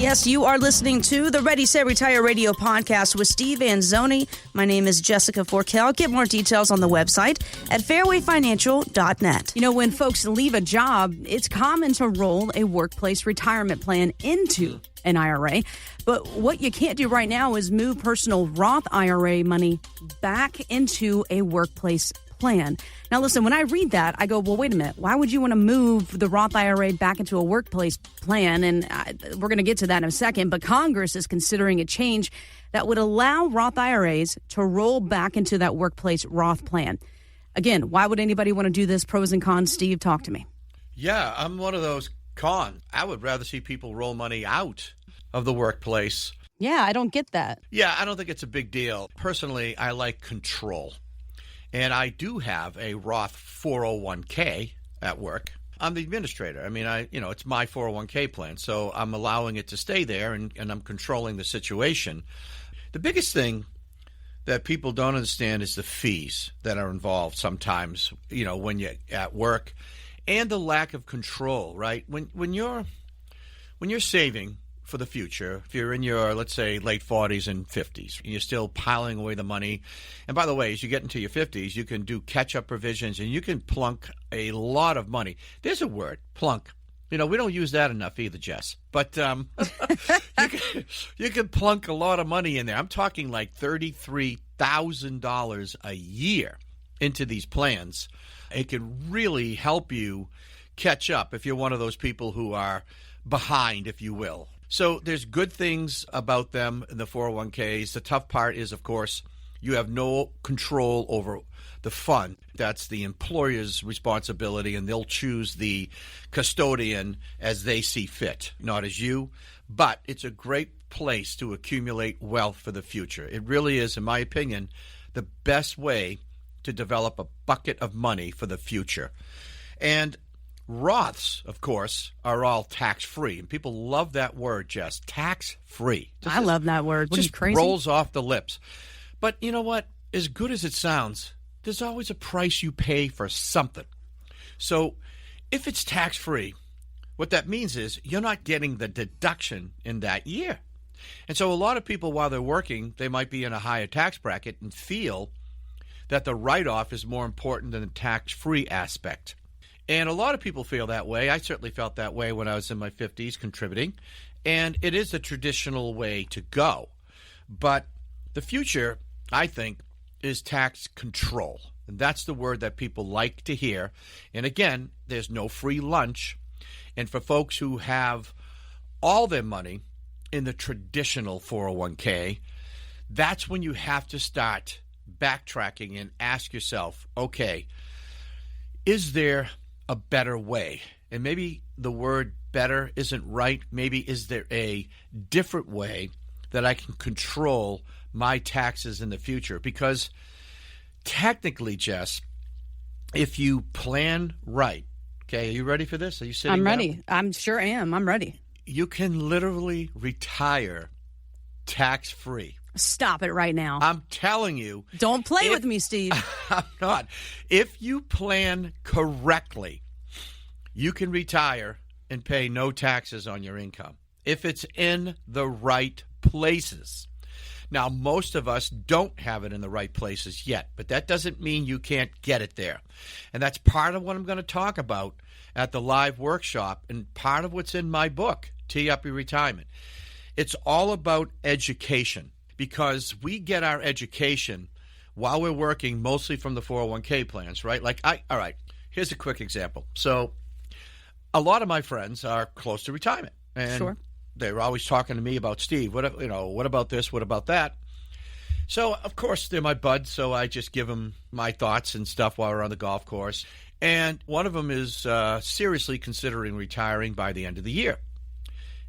Yes, you are listening to the Ready, Set, Retire radio podcast with Steve Anzuoni. My name is Jessica Forkel. Get more details on the website at fairwayfinancial.net. You know, when folks leave a job, it's common to roll a workplace retirement plan into an IRA. But what you can't do right now is move personal Roth IRA money back into a workplace plan. Now, listen, when I read that, I go, well, wait a minute. Why would you want to move the Roth IRA back into a workplace plan? And we're going to get to that in a second. But Congress is considering a change that would allow Roth IRAs to roll back into that workplace Roth plan. Again, why would anybody want to do this? Pros and cons. Steve, talk to me. Yeah, I'm one of those cons. I would rather see people roll money out of the workplace. Yeah, I don't get that. Yeah, I don't think it's a big deal. Personally, I like control. And I do have a Roth 401k at work. I'm the administrator. I mean, it's my 401k plan, so I'm allowing it to stay there, and I'm controlling the situation. The biggest thing that people don't understand is the fees that are involved sometimes, when you're at work, and the lack of control, right? When you're saving for the future, if you're in your, let's say, late 40s and 50s, and you're still piling away the money. And by the way, as you get into your 50s, you can do catch-up provisions, and you can plunk a lot of money. There's a word, plunk. We don't use that enough either, Jess. But you can plunk a lot of money in there. I'm talking like $33,000 a year into these plans. It can really help you catch up if you're one of those people who are behind, if you will. So there's good things about them in the 401ks. The tough part is, of course, you have no control over the fund. That's the employer's responsibility, and they'll choose the custodian as they see fit, not as you. But it's a great place to accumulate wealth for the future. It really is, in my opinion, the best way to develop a bucket of money for the future. And Roths, of course, are all tax-free. And people love that word, Jess, tax-free. I love that word. What are you, crazy? Rolls off the lips. But you know what? As good as it sounds, there's always a price you pay for something. So if it's tax-free, what that means is you're not getting the deduction in that year. And so a lot of people, while they're working, they might be in a higher tax bracket and feel that the write-off is more important than the tax-free aspect. And a lot of people feel that way. I certainly felt that way when I was in my 50s contributing. And it is the traditional way to go. But the future, I think, is tax control. And that's the word that people like to hear. And again, there's no free lunch. And for folks who have all their money in the traditional 401k, that's when you have to start backtracking and ask yourself, okay, is there a better way? And maybe the word better isn't right. Maybe is there a different way that I can control my taxes in the future? Because technically, Jess, if you plan right, okay, are you ready for this? Are you sitting I'm down? ready. I'm sure am. I'm ready. You can literally retire tax-free. Stop it right now. I'm telling you. Don't play with me, Steve. I'm not. If you plan correctly, you can retire and pay no taxes on your income if it's in the right places. Now, most of us don't have it in the right places yet, but that doesn't mean you can't get it there. And that's part of what I'm going to talk about at the live workshop and part of what's in my book, Tee Up Your Retirement. It's all about education. Because we get our education while we're working mostly from the 401k plans, right? All right, here's a quick example. So a lot of my friends are close to retirement. And Sure. They're always talking to me about, Steve, what about this? What about that? So, of course, they're my buds, so I just give them my thoughts and stuff while we're on the golf course. And one of them is seriously considering retiring by the end of the year.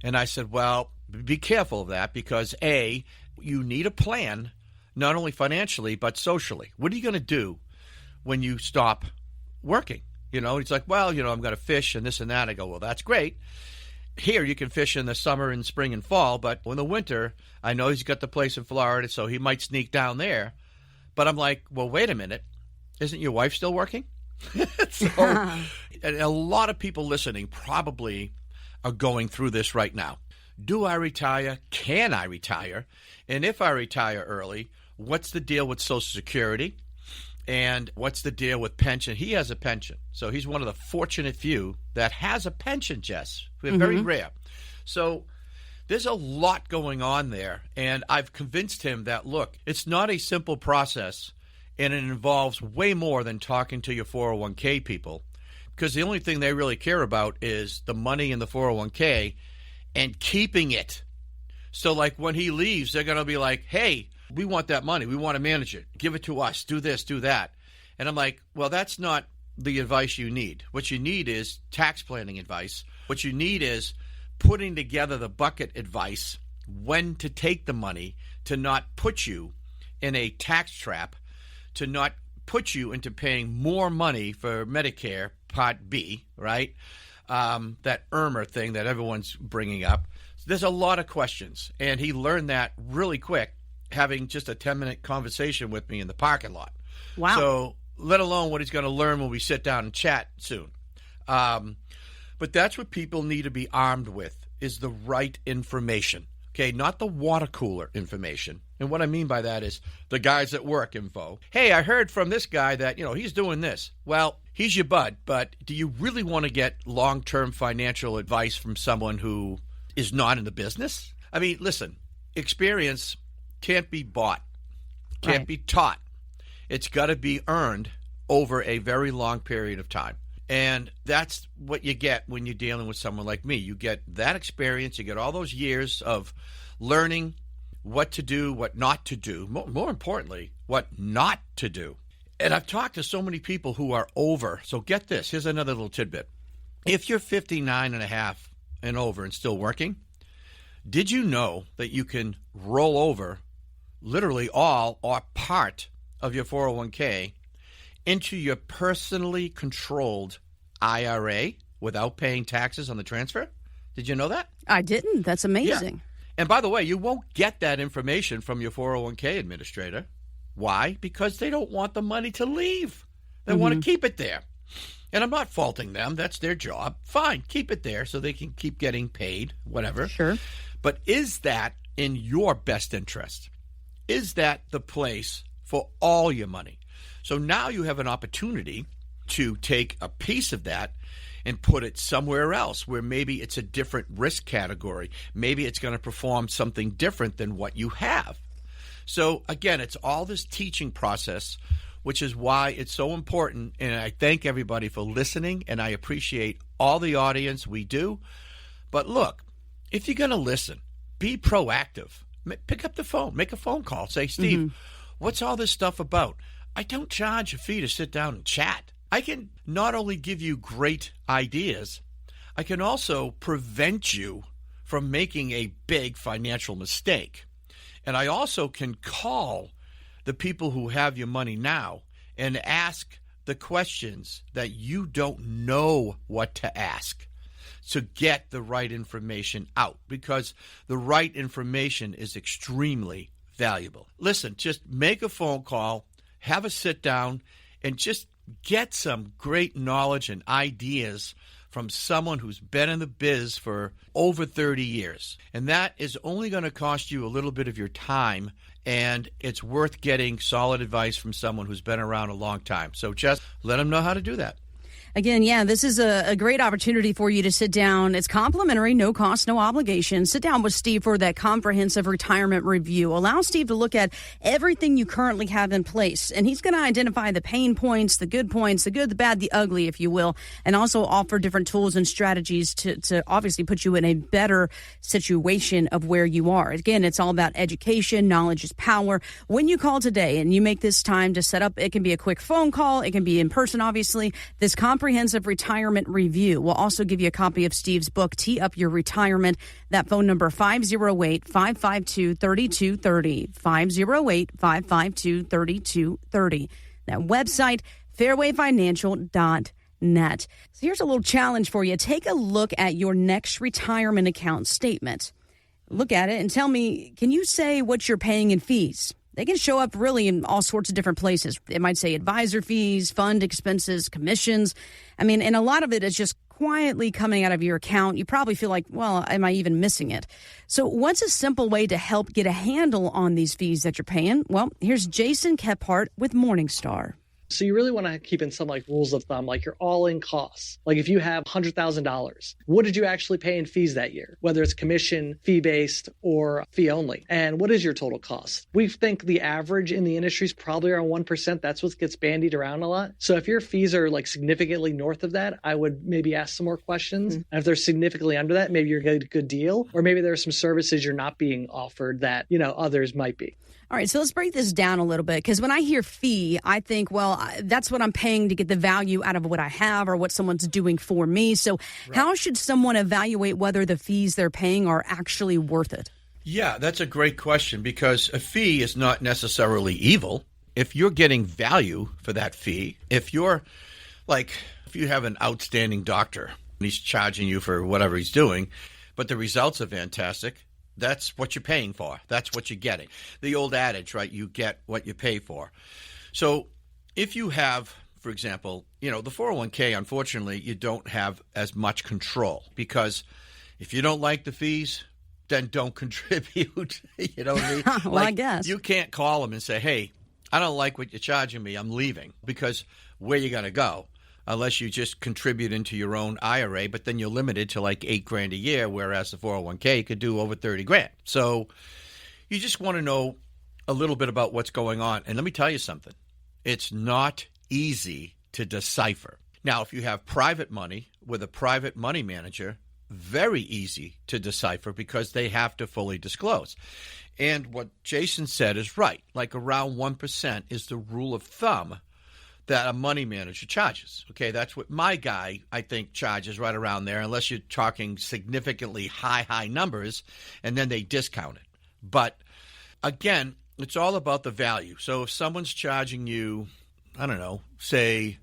And I said, well, be careful of that because, A, you need a plan, not only financially, but socially. What are you going to do when you stop working? He's like, well, I'm going to fish and this and that. I go, well, that's great. Here you can fish in the summer and spring and fall, but in the winter, I know he's got the place in Florida, so he might sneak down there. But I'm like, well, wait a minute. Isn't your wife still working? So, and a lot of people listening probably are going through this right now. Do I retire? Can I retire? And if I retire early, what's the deal with Social Security? And what's the deal with pension? He has a pension. So he's one of the fortunate few that has a pension, Jess. We're very rare. So there's a lot going on there. And I've convinced him that, look, it's not a simple process, and it involves way more than talking to your 401k people, because the only thing they really care about is the money in the 401k and keeping it. So like when he leaves, they're going to be like, hey, we want that money. We want to manage it. Give it to us. Do this, do that. And I'm like, well, that's not the advice you need. What you need is tax planning advice. What you need is putting together the bucket advice, when to take the money, to not put you in a tax trap, to not put you into paying more money for Medicare Part B, right? That IRMA thing that everyone's bringing up. There's a lot of questions, and he learned that really quick, having just a 10-minute conversation with me in the parking lot. Wow. So let alone what he's going to learn when we sit down and chat soon. But that's what people need to be armed with, is the right information. Okay, not the water cooler information. And what I mean by that is the guys at work info. Hey, I heard from this guy that, he's doing this. Well, he's your bud, but do you really want to get long-term financial advice from someone who is not in the business? I mean, listen, experience can't be bought, can't be taught. It's got to be earned over a very long period of time. And that's what you get when you're dealing with someone like me. You get that experience, you get all those years of learning what to do, what not to do, more importantly, what not to do. And I've talked to so many people who are over. So get this, here's another little tidbit. If you're 59 and a half and over and still working, did you know that you can roll over literally all or part of your 401k into your personally controlled IRA without paying taxes on the transfer? Did you know that? I didn't. That's amazing. Yeah. And by the way, you won't get that information from your 401k administrator. Why? Because they don't want the money to leave. They want to keep it there. And I'm not faulting them. That's their job. Fine, keep it there so they can keep getting paid, whatever. Sure. But is that in your best interest? Is that the place for all your money? So now you have an opportunity to take a piece of that and put it somewhere else where maybe it's a different risk category. Maybe it's going to perform something different than what you have. So again, it's all this teaching process, which is why it's so important. And I thank everybody for listening, and I appreciate all the audience we do. But look, if you're going to listen, be proactive. Pick up the phone, make a phone call. Say, Steve, what's all this stuff about? I don't charge a fee to sit down and chat. I can not only give you great ideas, I can also prevent you from making a big financial mistake. And I also can call the people who have your money now and ask the questions that you don't know what to ask to get the right information out, because the right information is extremely valuable. Listen, just make a phone call, have a sit down, and just get some great knowledge and ideas from someone who's been in the biz for over 30 years. And that is only going to cost you a little bit of your time, and it's worth getting solid advice from someone who's been around a long time. So just let them know how to do that. Again, yeah, this is a great opportunity for you to sit down. It's complimentary, no cost, no obligation. Sit down with Steve for that comprehensive retirement review. Allow Steve to look at everything you currently have in place. And he's going to identify the pain points, the good, the bad, the ugly, if you will, and also offer different tools and strategies to obviously put you in a better situation of where you are. Again, it's all about education. Knowledge is power. When you call today and you make this time to set up, it can be a quick phone call. It can be in person, obviously. This comprehensive retirement review. We'll also give you a copy of Steve's book, Tee Up Your Retirement. That phone number, 508-552-3230, 508-552-3230. That website, fairwayfinancial.net. So here's a little challenge for you. Take a look at your next retirement account statement. Look at it and tell me, can you say what you're paying in fees? They can show up really in all sorts of different places. It might say advisor fees, fund expenses, commissions. I mean, and a lot of it is just quietly coming out of your account, you probably feel like, well, am I even missing it? So what's a simple way to help get a handle on these fees that you're paying? Well, here's Jason Kephart with Morningstar. So you really want to keep in some rules of thumb, like your all-in costs. Like if you have $100,000, what did you actually pay in fees that year? Whether it's commission, fee-based, or fee only. And what is your total cost? We think the average in the industry is probably around 1%. That's what gets bandied around a lot. So if your fees are significantly north of that, I would maybe ask some more questions. And if they're significantly under that, maybe you're getting a good deal, or maybe there are some services you're not being offered that, others might be. All right, so let's break this down a little bit, because when I hear fee, I think, well, that's what I'm paying to get the value out of what I have or what someone's doing for me. So How should someone evaluate whether the fees they're paying are actually worth it? Yeah, that's a great question, because a fee is not necessarily evil. If you're getting value for that fee, if you have an outstanding doctor and he's charging you for whatever he's doing, but the results are fantastic, that's what you're paying for. That's what you're getting. The old adage, right? You get what you pay for. So if you have, for example, the 401k, unfortunately, you don't have as much control, because if you don't like the fees, then don't contribute. You know what I mean? Well, I guess. You can't call them and say, hey, I don't like what you're charging me. I'm leaving. Because where you going to go? Unless you just contribute into your own IRA, but then you're limited to $8,000 a year, whereas the 401k could do over $30,000. So you just want to know a little bit about what's going on. And let me tell you something. It's not easy to decipher. Now, if you have private money with a private money manager, very easy to decipher, because they have to fully disclose. And what Jason said is right. Around 1% is the rule of thumb that a money manager charges. Okay, that's what my guy, I think, charges, right around there, unless you're talking significantly high numbers, and then they discount it. But again, it's all about the value. So if someone's charging you, I don't know, say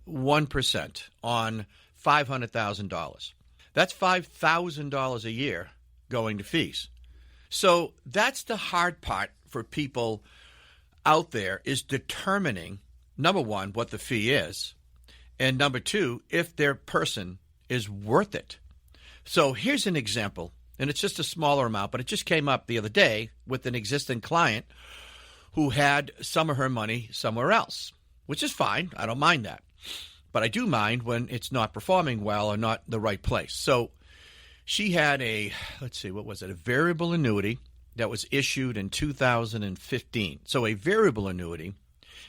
1% on $500,000, that's $5,000 a year going to fees. So that's the hard part for people out there, is determining, number one, what the fee is, and number two, if their person is worth it. So here's an example, and it's just a smaller amount, but it just came up the other day with an existing client who had some of her money somewhere else, which is fine. I don't mind that. But I do mind when it's not performing well or not the right place. So she had a variable annuity that was issued in 2015. So a variable annuity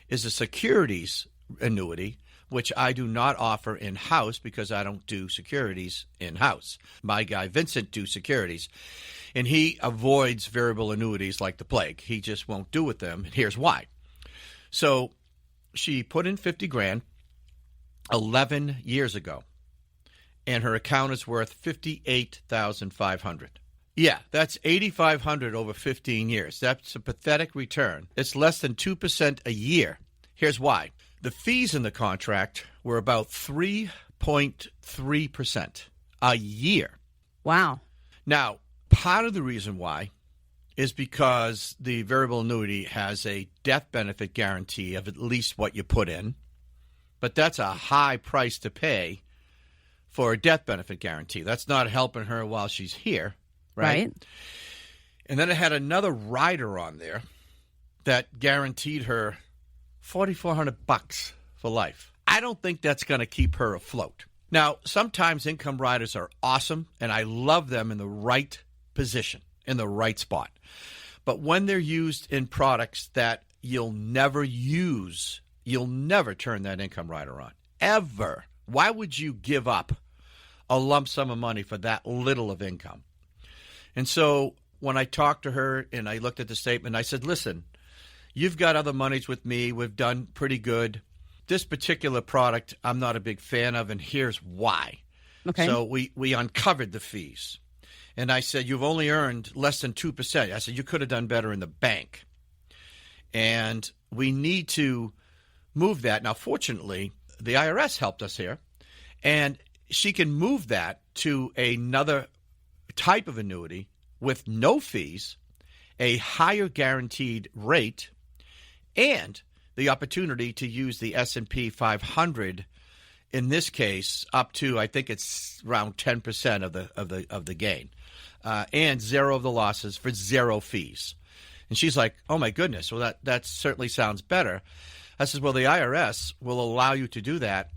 is a securities annuity, which I do not offer in-house because I don't do securities in-house. My guy, Vincent, do securities, and he avoids variable annuities like the plague. He just won't do with them, and here's why. So she put in $50,000 11 years ago, and her account is worth $58,500. Yeah, that's $8,500 over 15 years. That's a pathetic return. It's less than 2% a year. Here's why. The fees in the contract were about 3.3% a year. Wow. Now, part of the reason why is because the variable annuity has a death benefit guarantee of at least what you put in, but that's a high price to pay for a death benefit guarantee. That's not helping her while she's here. Right. And then it had another rider on there that guaranteed her $4,400 for life. I don't think that's going to keep her afloat. Now, sometimes income riders are awesome, and I love them in the right position, in the right spot. But when they're used in products that you'll never use, you'll never turn that income rider on, ever. Why would you give up a lump sum of money for that little of income? And so when I talked to her and I looked at the statement, I said, listen, you've got other monies with me. We've done pretty good. This particular product I'm not a big fan of, and here's why. Okay. So we uncovered the fees. And I said, you've only earned less than 2%. I said, you could have done better in the bank. And we need to move that. Now, fortunately, the IRS helped us here. And she can move that to another type of annuity with no fees, a higher guaranteed rate, and the opportunity to use the S&P 500 in this case, up to, I think it's around 10% of the gain, and zero of the losses for zero fees. And she's like, oh, my goodness, well, that certainly sounds better. I says, well, the IRS will allow you to do that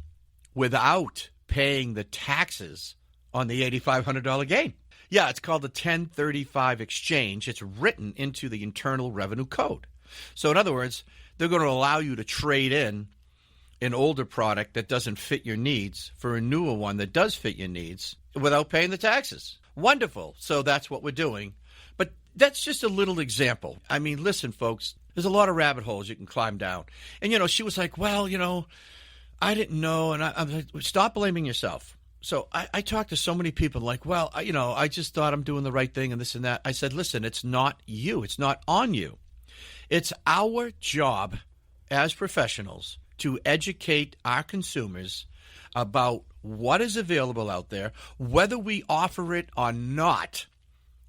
without paying the taxes on the $8,500 gain. Yeah, it's called the 1035 exchange. It's written into the Internal Revenue Code. So in other words, they're going to allow you to trade in an older product that doesn't fit your needs for a newer one that does fit your needs without paying the taxes. Wonderful. So that's what we're doing. But that's just a little example. I mean, listen, folks, there's a lot of rabbit holes you can climb down. And, she was like, well, I didn't know. And I'm like, stop blaming yourself. So I talked to so many people like, well, I just thought I'm doing the right thing and this and that. I said, listen, it's not you. It's not on you. It's our job as professionals to educate our consumers about what is available out there. Whether we offer it or not,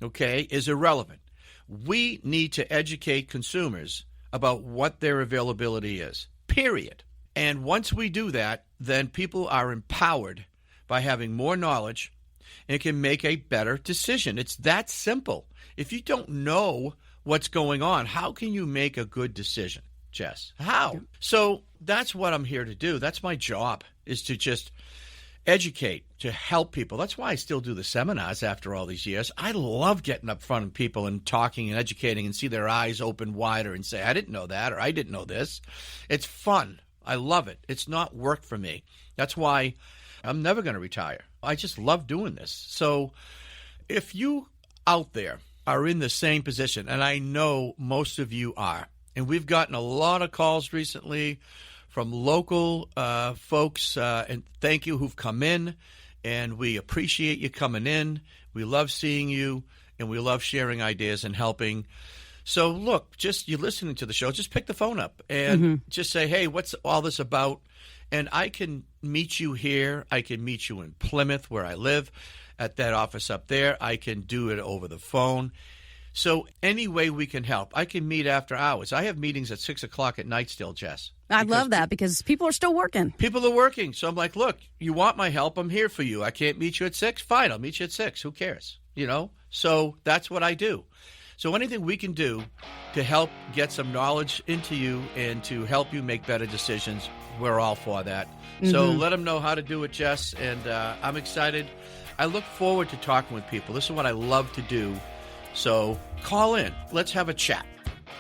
okay, is irrelevant. We need to educate consumers about what their availability is, period. And once we do that, then people are empowered by having more knowledge and can make a better decision. It's that simple. If you don't know what's going on, how can you make a good decision, Jess? How? So that's what I'm here to do. That's my job, is to just educate, to help people. That's why I still do the seminars after all these years. I love getting up front of people and talking and educating and see their eyes open wider and say, I didn't know that, or I didn't know this. It's fun. I love it. It's not work for me. That's why I'm never going to retire. I just love doing this. So if you out there are in the same position, and I know most of you are, and we've gotten a lot of calls recently from local folks, and thank you, who've come in, and we appreciate you coming in. We love seeing you, and we love sharing ideas and helping. So look, just you're listening to the show, just pick the phone up and just say, hey, what's all this about? And I can meet you here. I can meet you in Plymouth, where I live, at that office up there. I can do it over the phone. So any way we can help. I can meet after hours. I have meetings at 6 o'clock at night still, Jess. I love that because people are still working. People are working. So I'm like, look, you want my help? I'm here for you. I can't meet you at 6? Fine, I'll meet you at 6. Who cares? So that's what I do. So anything we can do to help get some knowledge into you and to help you make better decisions, we're all for that. So let them know how to do it, Jess. And I'm excited. I look forward to talking with people. This is what I love to do. So call in. Let's have a chat.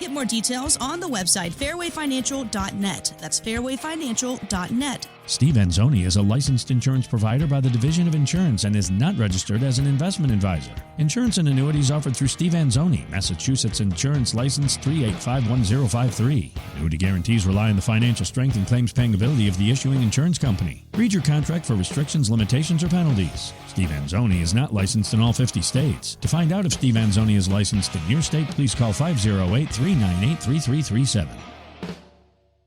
Get more details on the website, fairwayfinancial.net. That's fairwayfinancial.net. Steve Anzuoni is a licensed insurance provider by the Division of Insurance and is not registered as an investment advisor. Insurance and annuities offered through Steve Anzuoni, Massachusetts Insurance License 3851053. Annuity guarantees rely on the financial strength and claims paying ability of the issuing insurance company. Read your contract for restrictions, limitations, or penalties. Steve Anzuoni is not licensed in all 50 states. To find out if Steve Anzuoni is licensed in your state, please call 508-398-3337.